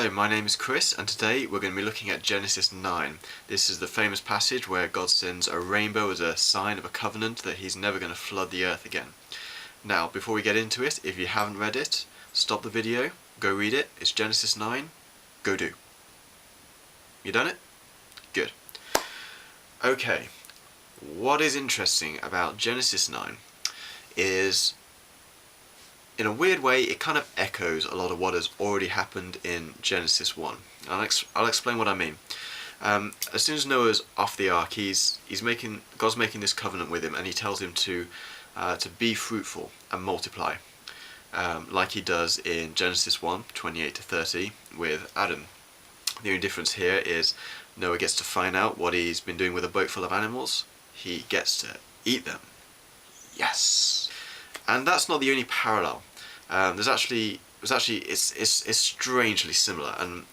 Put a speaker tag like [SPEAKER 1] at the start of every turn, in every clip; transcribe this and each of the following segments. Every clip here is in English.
[SPEAKER 1] Hi, my name is Chris, and today we're going to be looking at Genesis 9. This is the famous passage where God sends a rainbow as a sign of a covenant that he's never going to flood the earth again. Now, before we get into it, if you haven't read it, stop the video, go read it. It's Genesis 9. Go do. You done it? Good. Okay, what is interesting about Genesis 9 is, in a weird way, it kind of echoes a lot of what has already happened in Genesis 1. I'll explain what I mean. As soon as Noah's off the ark, God's making this covenant with him, and he tells him to be fruitful and multiply, like he does in Genesis 1, 28 to 30 with Adam. The only difference here is Noah gets to find out what he's been doing with a boat full of animals. He gets to eat them. Yes! And that's not the only parallel. It's strangely similar. And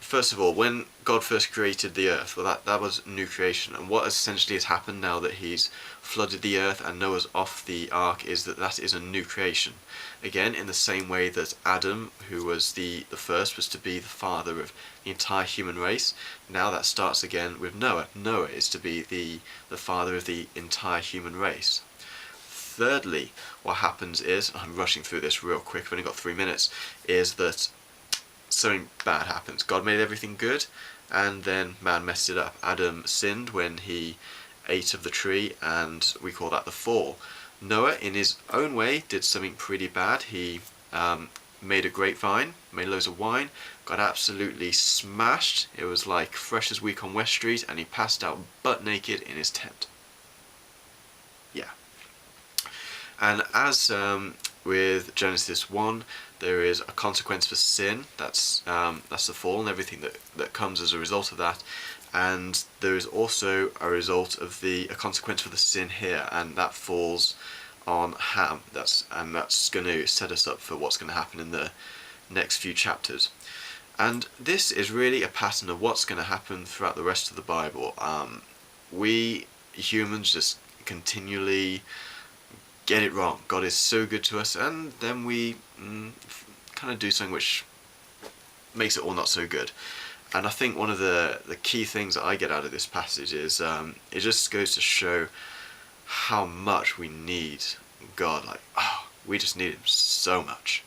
[SPEAKER 1] first of all, when God first created the earth, well, that was new creation. And what essentially has happened now that he's flooded the earth and Noah's off the ark is that is a new creation. Again, in the same way that Adam, who was the first, was to be the father of the entire human race, now that starts again with Noah. Noah is to be the father of the entire human race. Thirdly, what happens is, I'm rushing through this real quick, I've only got 3 minutes, is that something bad happens. God made everything good, and then man messed it up. Adam sinned when he ate of the tree, and we call that the fall. Noah, in his own way, did something pretty bad. He made a grapevine, made loads of wine, got absolutely smashed. It was like fresh as week on West Street, and he passed out butt naked in his tent. Yeah. And as with Genesis 1, there is a consequence for sin. That's the fall and everything that comes as a result of that. And there is also a consequence for the sin here, and that falls on Ham. That's going to set us up for what's going to happen in the next few chapters. And this is really a pattern of what's going to happen throughout the rest of the Bible. We humans just continually get it wrong. God is so good to us, and then we kind of do something which makes it all not so good. And I think one of the key things that I get out of this passage is it just goes to show how much we need God. We just need him so much.